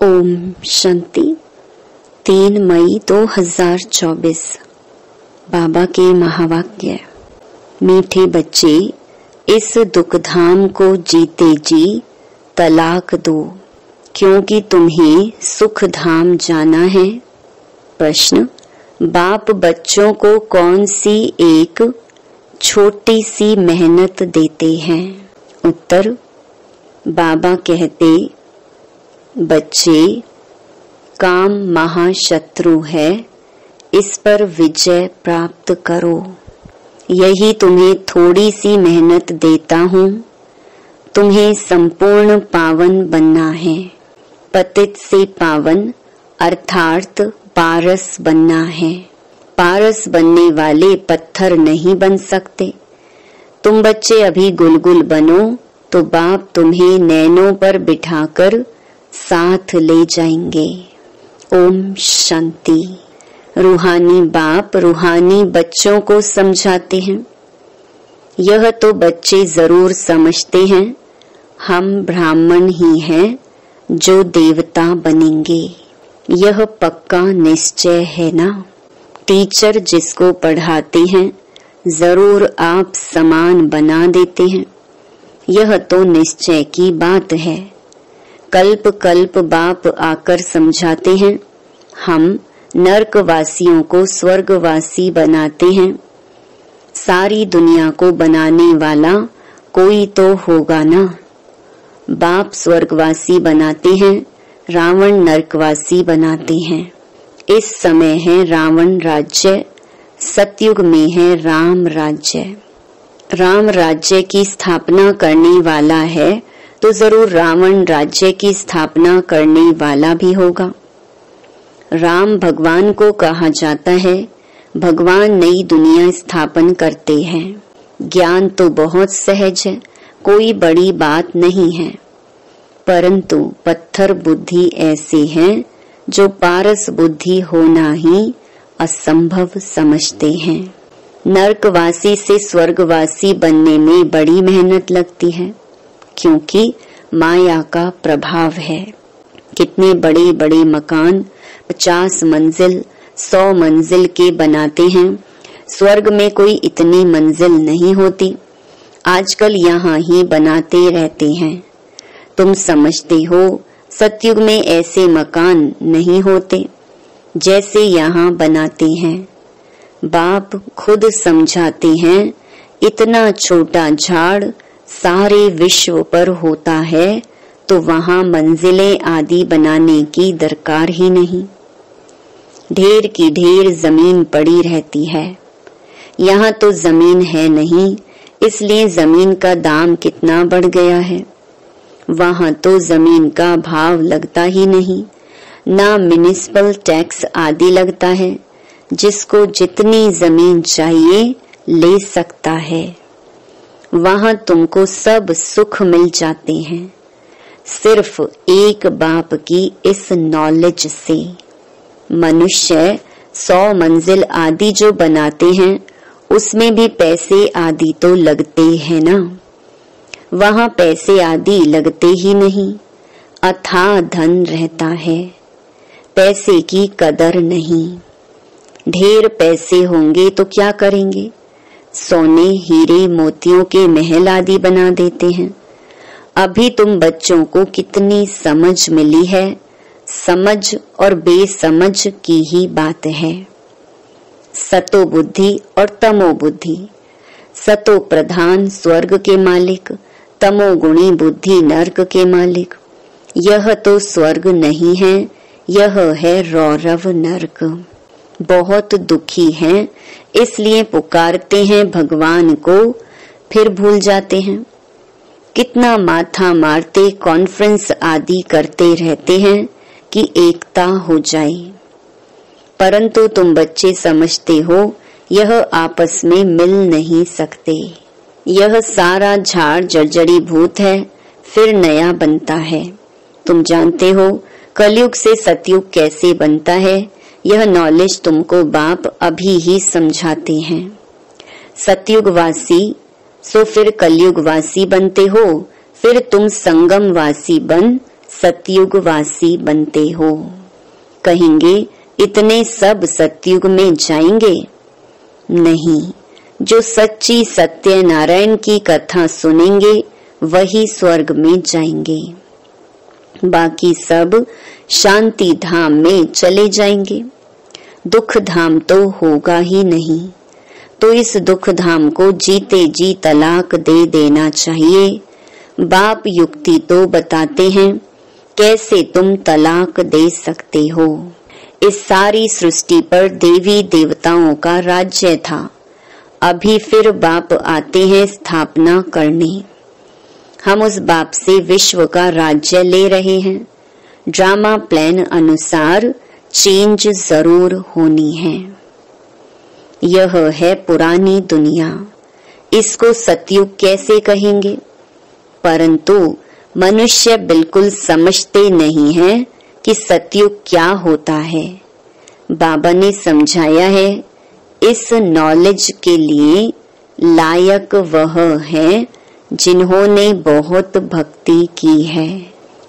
ओम शांति। 3 मई 2024। बाबा के महावाक्य। मीठे बच्चे, इस दुखधाम को जीते जी तलाक दो, क्योंकि तुम्हें सुख धाम जाना है। प्रश्न: बाप बच्चों को कौन सी एक छोटी सी मेहनत देते हैं? उत्तर: बाबा कहते, बच्चे, काम महाशत्रु है, इस पर विजय प्राप्त करो। यही तुम्हें थोड़ी सी मेहनत देता हूँ। तुम्हें संपूर्ण पावन बनना है। पतित से पावन अर्थात पारस बनना है। पारस बनने वाले पत्थर नहीं बन सकते। तुम बच्चे अभी गुलगुल बनो तो बाप तुम्हें नैनों पर बिठाकर साथ ले जाएंगे। ओम शांति। रूहानी बाप रूहानी बच्चों को समझाते हैं। यह तो बच्चे जरूर समझते हैं, हम ब्राह्मण ही हैं जो देवता बनेंगे। यह पक्का निश्चय है ना। टीचर जिसको पढ़ाते हैं जरूर आप समान बना देते हैं। यह तो निश्चय की बात है। कल्प कल्प बाप आकर समझाते हैं, हम नरकवासियों को स्वर्गवासी बनाते हैं। सारी दुनिया को बनाने वाला कोई तो होगा ना। बाप स्वर्गवासी बनाते हैं, रावण नरकवासी बनाते हैं। इस समय है रावण राज्य, सतयुग में है राम राज्य। राम राज्य की स्थापना करने वाला है तो जरूर रावण राज्य की स्थापना करने वाला भी होगा। राम भगवान को कहा जाता है, भगवान नई दुनिया स्थापन करते हैं। ज्ञान तो बहुत सहज है, कोई बड़ी बात नहीं है, परंतु पत्थर बुद्धि ऐसे हैं जो पारस बुद्धि होना ही असंभव समझते हैं। नरकवासी से स्वर्गवासी बनने में बड़ी मेहनत लगती है, क्योंकि माया का प्रभाव है। कितने बड़े बड़े मकान 50 मंजिल 100 मंजिल के बनाते हैं। स्वर्ग में कोई इतनी मंजिल नहीं होती। आजकल यहाँ ही बनाते रहते हैं। तुम समझते हो सतयुग में ऐसे मकान नहीं होते जैसे यहाँ बनाते हैं। बाप खुद समझाते हैं, इतना छोटा झाड़ सारे विश्व पर होता है तो वहाँ मंजिलें आदि बनाने की दरकार ही नहीं। ढेर की ढेर जमीन पड़ी रहती है। यहाँ तो जमीन है नहीं, इसलिए जमीन का दाम कितना बढ़ गया है। वहाँ तो जमीन का भाव लगता ही नहीं, ना म्युनिसिपल टैक्स आदि लगता है। जिसको जितनी जमीन चाहिए ले सकता है। वहाँ तुमको सब सुख मिल जाते हैं, सिर्फ एक बाप की इस नॉलेज से। मनुष्य 100 मंजिल आदि जो बनाते हैं उसमें भी पैसे आदि तो लगते हैं ना। वहाँ पैसे आदि लगते ही नहीं, अथाह धन रहता है। पैसे की कदर नहीं। ढेर पैसे होंगे तो क्या करेंगे? सोने हीरे मोतियों के महल आदि बना देते हैं। अभी तुम बच्चों को कितनी समझ मिली है। समझ और बेसमझ की ही बात है। सतो बुद्धि और तमो बुद्धि। सतो प्रधान स्वर्ग के मालिक, तमोगुणी बुद्धि नर्क के मालिक। यह तो स्वर्ग नहीं है, यह है रौरव नर्क। बहुत दुखी हैं, इसलिए पुकारते हैं भगवान को, फिर भूल जाते हैं। कितना माथा मारते कॉन्फ्रेंस आदि करते रहते हैं कि एकता हो जाए, परंतु तुम बच्चे समझते हो यह आपस में मिल नहीं सकते। यह सारा झाड़ जर्जरी भूत है, फिर नया बनता है। तुम जानते हो कलयुग से सतयुग कैसे बनता है। यह नॉलेज तुमको बाप अभी ही समझाते हैं। सतयुगवासी सो फिर कलयुगवासी बनते हो, फिर तुम संगमवासी बन सतयुगवासी बनते हो। कहेंगे इतने सब सतयुग में जाएंगे? नहीं, जो सच्ची सत्यनारायण की कथा सुनेंगे वही स्वर्ग में जाएंगे, बाकी सब शांति धाम में चले जाएंगे। दुख धाम तो होगा ही नहीं, तो इस दुख धाम को जीते जी तलाक दे देना चाहिए। बाप युक्ति तो बताते हैं कैसे तुम तलाक दे सकते हो। इस सारी सृष्टि पर देवी देवताओं का राज्य था, अभी फिर बाप आते हैं स्थापना करने। हम उस बाप से विश्व का राज्य ले रहे हैं। ड्रामा प्लान अनुसार चेंज जरूर होनी है। यह है पुरानी दुनिया, इसको सतयुग कैसे कहेंगे? परंतु मनुष्य बिल्कुल समझते नहीं है कि सतयुग क्या होता है। बाबा ने समझाया है, इस नॉलेज के लिए लायक वह है जिन्होंने बहुत भक्ति की है,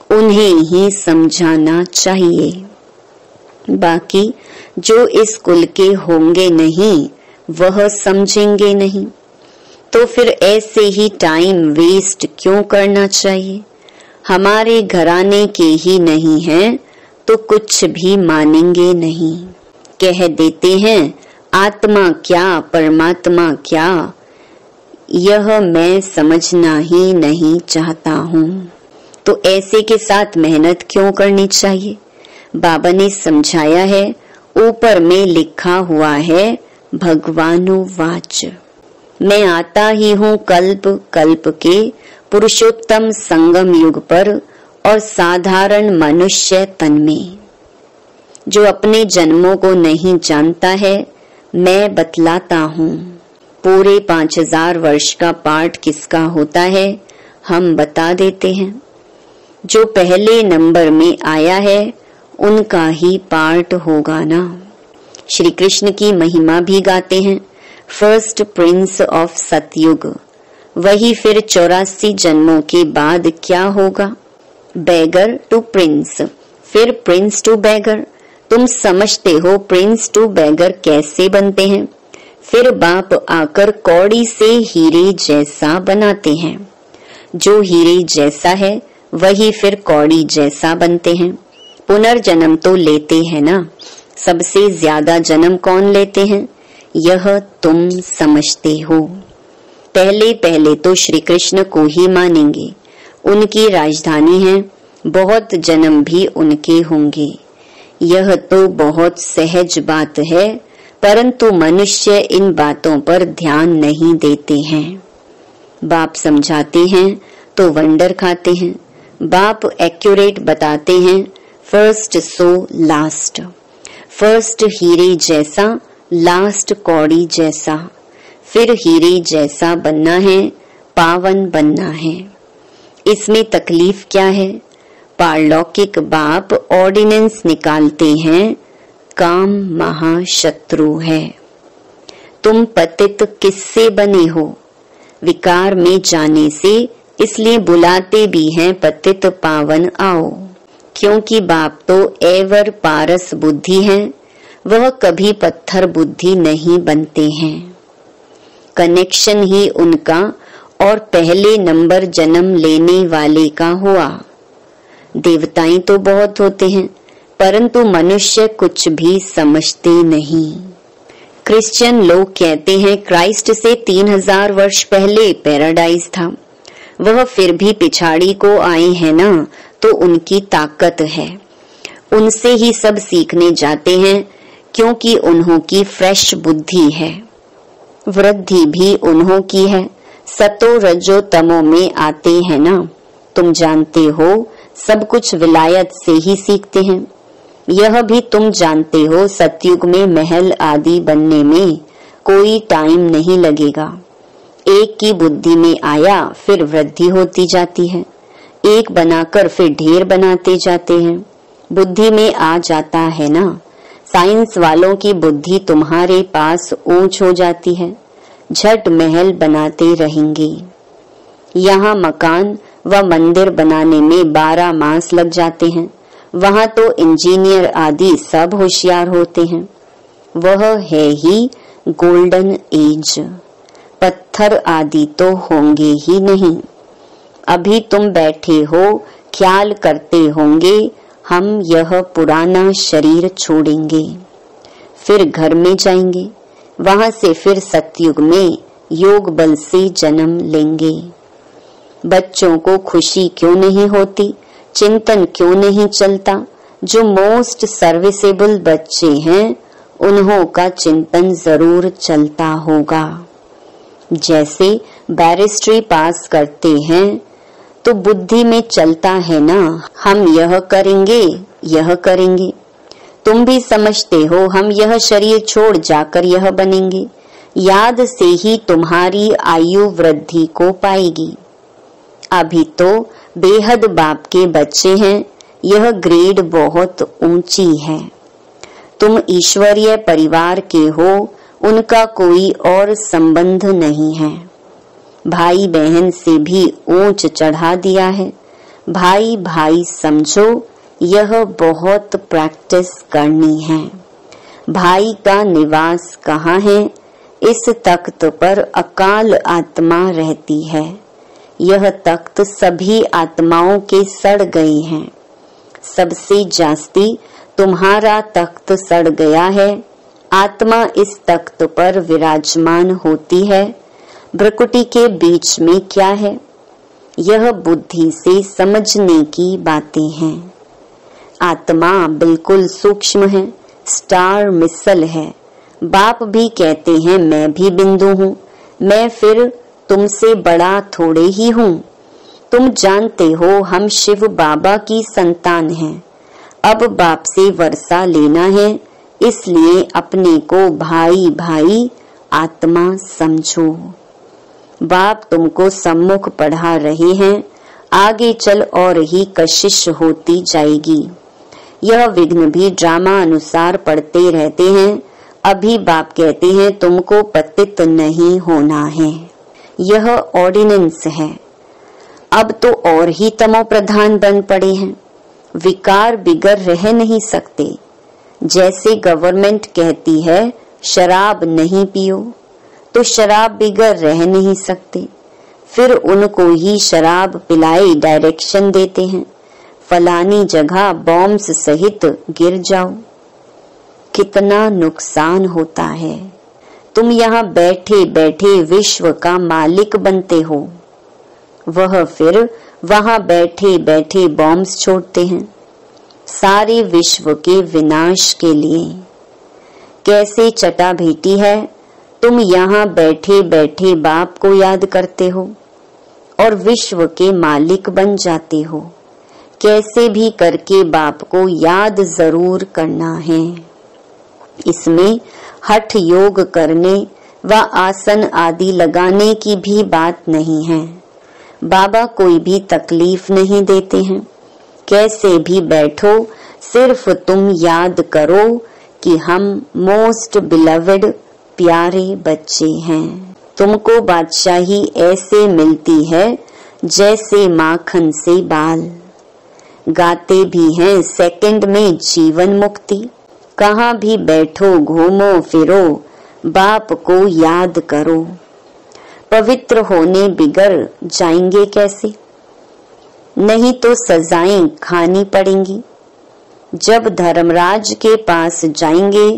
उन्हें ही समझाना चाहिए। बाकी जो इस कुल के होंगे नहीं वह समझेंगे नहीं, तो फिर ऐसे ही टाइम वेस्ट क्यों करना चाहिए। हमारे घराने के ही नहीं हैं तो कुछ भी मानेंगे नहीं। कह देते हैं आत्मा क्या परमात्मा क्या, यह मैं समझना ही नहीं चाहता हूँ। तो ऐसे के साथ मेहनत क्यों करनी चाहिए। बाबा ने समझाया है, ऊपर में लिखा हुआ है भगवानुवाच, मैं आता ही हूँ कल्प कल्प के पुरुषोत्तम संगम युग पर और साधारण मनुष्य तन में। जो अपने जन्मों को नहीं जानता है मैं बतलाता हूँ। पूरे 5000 वर्ष का पाठ किसका होता है हम बता देते हैं। जो पहले नंबर में आया है उनका ही पार्ट होगा ना। श्री कृष्ण की महिमा भी गाते हैं, फर्स्ट प्रिंस ऑफ सतयुग। वही फिर 84 जन्मों के बाद क्या होगा, बेगर टू प्रिंस, फिर प्रिंस टू बेगर। तुम समझते हो प्रिंस टू बेगर कैसे बनते हैं। फिर बाप आकर कौड़ी से हीरे जैसा बनाते हैं। जो हीरे जैसा है वही फिर कौड़ी जैसा बनते हैं। पुनर्जन्म तो लेते हैं ना, सबसे ज्यादा जन्म कौन लेते हैं यह तुम समझते हो। पहले पहले तो श्री कृष्ण को ही मानेंगे, उनकी राजधानी है, बहुत जन्म भी उनके होंगे। यह तो बहुत सहज बात है, परंतु मनुष्य इन बातों पर ध्यान नहीं देते हैं। बाप समझाते हैं तो वंडर खाते हैं। बाप एक्यूरेट बताते हैं, फर्स्ट सो लास्ट, फर्स्ट हीरे जैसा, लास्ट कौड़ी जैसा। फिर हीरे जैसा बनना है, पावन बनना है। इसमें तकलीफ क्या है। पारलौकिक बाप ऑर्डिनेंस निकालते हैं, काम महाशत्रु है। तुम पतित किससे बने हो, विकार में जाने से, इसलिए बुलाते भी हैं पतित पावन आओ। क्योंकि बाप तो एवर पारस बुद्धि है, वह कभी पत्थर बुद्धि नहीं बनते हैं। कनेक्शन ही उनका और पहले नंबर जन्म लेने वाले का हुआ। देवताएं तो बहुत होते हैं, परंतु मनुष्य कुछ भी समझते नहीं। क्रिश्चियन लोग कहते हैं क्राइस्ट से 3000 वर्ष पहले पैराडाइज था, वह फिर भी पिछाड़ी को आए हैं ना, तो उनकी ताकत है। उनसे ही सब सीखने जाते हैं, क्योंकि उन्हों की फ्रेश बुद्धि है। वृद्धि भी उन्हों की है। सतो रजो तमो में आते हैं ना, तुम जानते हो सब कुछ विलायत से ही सीखते हैं। यह भी तुम जानते हो सतयुग में महल आदि बनने में कोई टाइम नहीं लगेगा। एक की बुद्धि में आया फिर वृद्धि होती जाती है, एक बनाकर फिर ढेर बनाते जाते हैं। बुद्धि में आ जाता है ना। साइंस वालों की बुद्धि तुम्हारे पास ऊंच हो जाती है, झट महल बनाते रहेंगे। यहाँ मकान व मंदिर बनाने में 12 मास लग जाते हैं। वहाँ तो इंजीनियर आदि सब होशियार होते हैं। वह है ही गोल्डन एज। पत्थर आदि तो होंगे ही नहीं। अभी तुम बैठे हो, ख्याल करते होंगे हम यह पुराना शरीर छोड़ेंगे, फिर घर में जाएंगे, वहां से फिर सतयुग में योग बल से जन्म लेंगे। बच्चों को खुशी क्यों नहीं होती, चिंतन क्यों नहीं चलता? जो मोस्ट सर्विसेबल बच्चे हैं उन्हों का चिंतन जरूर चलता होगा। जैसे बैरिस्ट्री पास करते हैं तो बुद्धि में चलता है ना, हम यह करेंगे, यह करेंगे। तुम भी समझते हो हम यह शरीर छोड़ जाकर यह बनेंगे। याद से ही तुम्हारी आयु वृद्धि को पाएगी। अभी तो बेहद बाप के बच्चे हैं, यह ग्रेड बहुत ऊंची है। तुम ईश्वरीय परिवार के हो, उनका कोई और संबंध नहीं है। भाई बहन से भी ऊंच चढ़ा दिया है। भाई भाई समझो, यह बहुत प्रैक्टिस करनी है। भाई का निवास कहाँ है? इस तख्त पर अकाल आत्मा रहती है। यह तख्त सभी आत्माओं के सड़ गए हैं। सबसे जास्ती तुम्हारा तख्त सड़ गया है। आत्मा इस तख्त पर विराजमान होती है। भ्रकुटी के बीच में क्या है? यह बुद्धि से समझने की बातें हैं। आत्मा बिल्कुल सूक्ष्म है, स्टार मिसल है। बाप भी कहते हैं मैं भी बिंदु हूँ, मैं फिर तुमसे बड़ा थोड़े ही हूँ। तुम जानते हो हम शिव बाबा की संतान हैं। अब बाप से वर्षा लेना है, इसलिए अपने को भाई भाई आत्मा समझो। बाप तुमको सम्मुख पढ़ा रहे हैं, आगे चल और ही कशिश होती जाएगी। यह विघ्न भी ड्रामा अनुसार पढ़ते रहते हैं। अभी बाप कहते हैं तुमको पतित नहीं होना है, यह ऑर्डिनेंस है। अब तो और ही तमो प्रधान बन पड़े हैं। विकार बिगर रह नहीं सकते। जैसे गवर्नमेंट कहती है शराब नहीं पियो, तो शराब बिगर रह नहीं सकते। फिर उनको ही शराब पिलाई डायरेक्शन देते हैं, फलानी जगह बॉम्ब्स सहित गिर जाओ। कितना नुकसान होता है। तुम यहाँ बैठे बैठे विश्व का मालिक बनते हो, वह फिर वहां बैठे बैठे बॉम्ब्स छोड़ते हैं सारे विश्व के विनाश के लिए। कैसे चटा भेटी है। तुम यहाँ बैठे बैठे बाप को याद करते हो और विश्व के मालिक बन जाते हो। कैसे भी करके बाप को याद जरूर करना है। इसमें हठ योग करने व आसन आदि लगाने की भी बात नहीं है। बाबा कोई भी तकलीफ नहीं देते हैं। कैसे भी बैठो, सिर्फ तुम याद करो कि हम मोस्ट बिलवेड प्यारे बच्चे हैं। तुमको बादशाही ऐसे मिलती है जैसे माखन से बाल। गाते भी हैं सेकंड में जीवन मुक्ति। कहाँ भी बैठो घूमो फिरो, बाप को याद करो। पवित्र होने बिगर जाएंगे कैसे? नहीं तो सजाएं खानी पड़ेंगी। जब धर्मराज के पास जाएंगे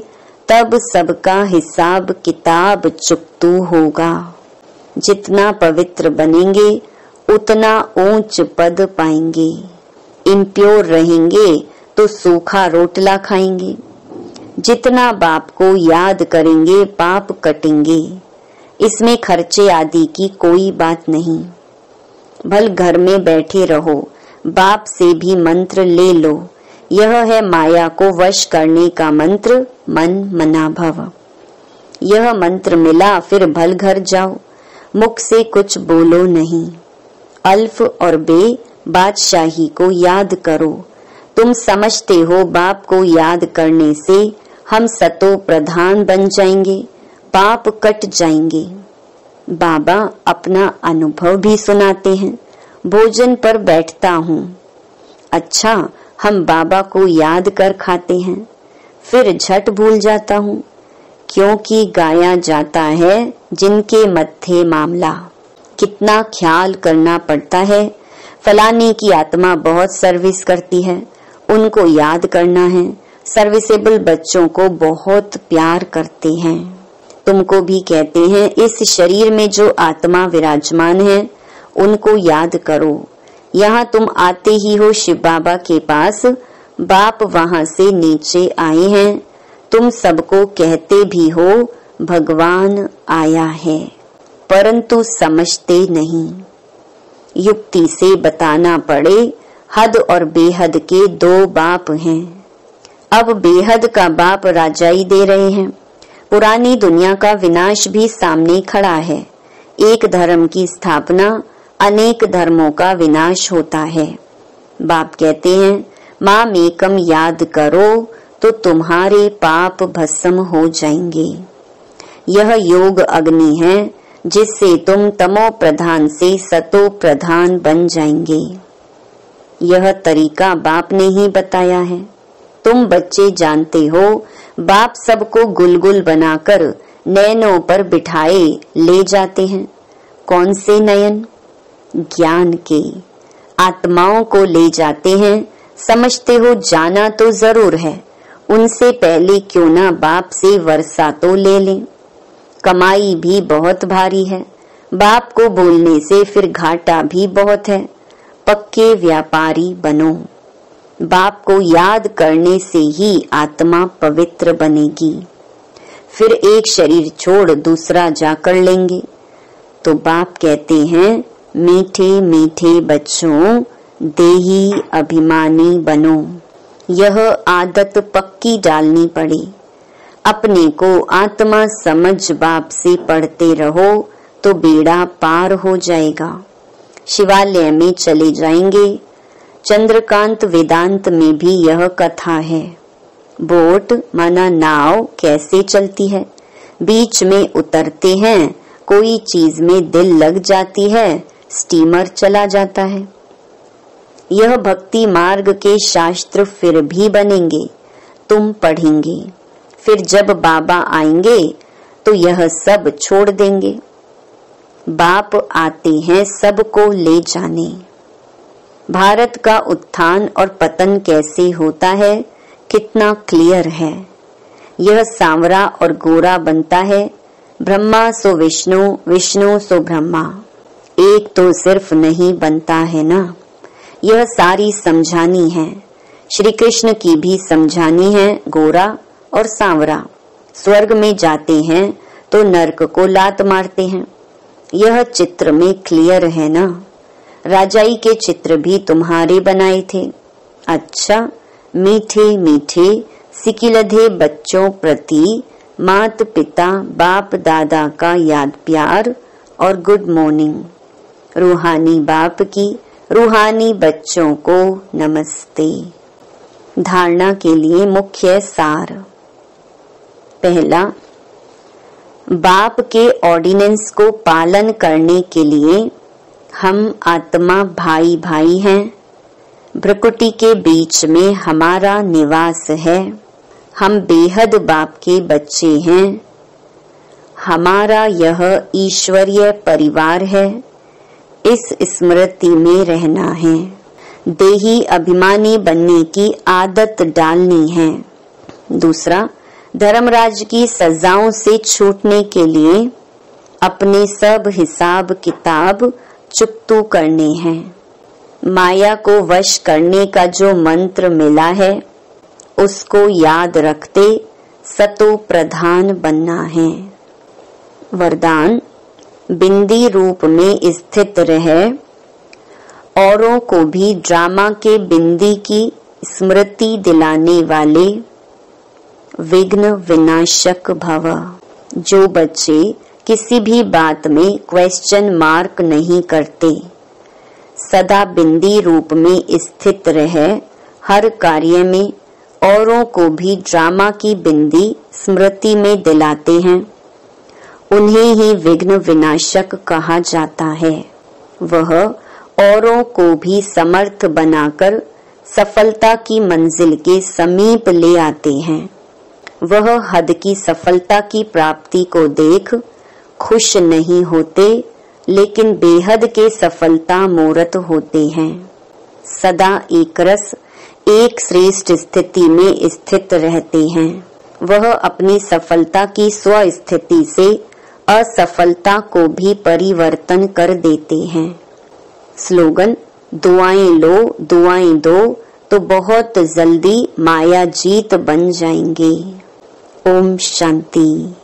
तब सबका हिसाब किताब चुकतू होगा। जितना पवित्र बनेंगे उतना ऊंच पद पाएंगे। इम्प्योर रहेंगे तो सूखा रोटला खाएंगे। जितना बाप को याद करेंगे पाप कटेंगे। इसमें खर्चे आदि की कोई बात नहीं। भल घर में बैठे रहो, बाप से भी मंत्र ले लो। यह है माया को वश करने का मंत्र, मन मना भव। यह मंत्र मिला फिर भल घर जाओ, मुख से कुछ बोलो नहीं। अल्फ और बे बादशाही को याद करो। तुम समझते हो बाप को याद करने से हम सतो प्रधान बन जाएंगे, पाप कट जाएंगे। बाबा अपना अनुभव भी सुनाते हैं। भोजन पर बैठता हूँ। अच्छा, हम बाबा को याद कर खाते हैं, फिर झट भूल जाता हूँ, क्योंकि गाया जाता है जिनके मत्थे मामला। कितना ख्याल करना पड़ता है। फलाने की आत्मा बहुत सर्विस करती है, उनको याद करना है। सर्विसेबल बच्चों को बहुत प्यार करते हैं। तुमको भी कहते हैं इस शरीर में जो आत्मा विराजमान है उनको याद करो। यहाँ तुम आते ही हो शिव बाबा के पास, बाप वहाँ से नीचे आए हैं। तुम सबको कहते भी हो भगवान आया है, परंतु समझते नहीं। युक्ति से बताना पड़े, हद और बेहद के दो बाप हैं। अब बेहद का बाप राजाई दे रहे हैं। पुरानी दुनिया का विनाश भी सामने खड़ा है। एक धर्म की स्थापना, अनेक धर्मों का विनाश होता है। बाप कहते हैं माँ मेकम याद करो तो तुम्हारे पाप भस्म हो जाएंगे। यह योग अग्नि है जिससे तुम तमो प्रधान से सतो प्रधान बन जाएंगे। यह तरीका बाप ने ही बताया है। तुम बच्चे जानते हो, बाप सबको गुलगुल बनाकर नयनों पर बिठाए ले जाते हैं। कौन से नयन? ज्ञान के। आत्माओं को ले जाते हैं। समझते हो जाना तो जरूर है, उनसे पहले क्यों ना बाप से वर्षा तो ले लें। कमाई भी बहुत भारी है, बाप को बोलने से फिर घाटा भी बहुत है। पक्के व्यापारी बनो। बाप को याद करने से ही आत्मा पवित्र बनेगी। फिर एक शरीर छोड़ दूसरा जाकर लेंगे। तो बाप कहते हैं मीठे मीठे बच्चों, देही अभिमानी बनो। यह आदत पक्की डालनी पड़ी। अपने को आत्मा समझ बाप से पढ़ते रहो तो बेड़ा पार हो जाएगा। शिवालय में चले जाएंगे। चंद्रकांत वेदांत में भी यह कथा है। बोट माना नाव कैसे चलती है, बीच में उतरते हैं, कोई चीज में दिल लग जाती है, स्टीमर चला जाता है। यह भक्ति मार्ग के शास्त्र फिर भी बनेंगे, तुम पढ़ेंगे। फिर जब बाबा आएंगे तो यह सब छोड़ देंगे। बाप आते हैं सबको ले जाने। भारत का उत्थान और पतन कैसे होता है कितना क्लियर है। यह सांवरा और गोरा बनता है। ब्रह्मा सो विष्णु, विष्णु सो ब्रह्मा। एक तो सिर्फ नहीं बनता है ना। यह सारी समझानी है। श्री कृष्ण की भी समझानी है, गोरा और सांवरा। स्वर्ग में जाते हैं तो नरक को लात मारते हैं। यह चित्र में क्लियर है ना। राजाई के चित्र भी तुम्हारे बनाए थे। अच्छा, मीठे मीठे सिकिलधे बच्चों प्रति मात पिता बाप दादा का याद प्यार और गुड मॉर्निंग। रूहानी बाप की रूहानी बच्चों को नमस्ते। धारणा के लिए मुख्य सार। पहला, बाप के ऑर्डिनेंस को पालन करने के लिए हम आत्मा भाई भाई हैं। भ्रकुटी के बीच में हमारा निवास है। हम बेहद बाप के बच्चे हैं। हमारा यह ईश्वरीय परिवार है। इस स्मृति में रहना है। देही अभिमानी बनने की आदत डालनी है। दूसरा, धर्मराज की सजाओं से छूटने के लिए अपने सब हिसाब किताब चुकतू करने हैं। माया को वश करने का जो मंत्र मिला है उसको याद रखते सतो प्रधान बनना है। वरदान, बिंदी रूप में स्थित रहे, औरों को भी ड्रामा के बिंदी की स्मृति दिलाने वाले विघ्न विनाशक भव। जो बच्चे किसी भी बात में क्वेश्चन मार्क नहीं करते, सदा बिंदी रूप में स्थित रहे, हर कार्य में औरों को भी ड्रामा की बिंदी स्मृति में दिलाते हैं, उन्हें ही विघ्न विनाशक कहा जाता है। वह औरों को भी समर्थ बनाकर सफलता की मंजिल के समीप ले आते हैं। वह हद की सफलता की प्राप्ति को देख खुश नहीं होते, लेकिन बेहद के सफलता मूर्त होते हैं। सदा एक रस, एक श्रेष्ठ स्थिति में स्थित रहते हैं। वह अपनी सफलता की स्व स्थिति से असफलता को भी परिवर्तन कर देते हैं। स्लोगन: दुआएं लो, दुआएं दो तो बहुत जल्दी माया जीत बन जाएंगे। ओम शांति।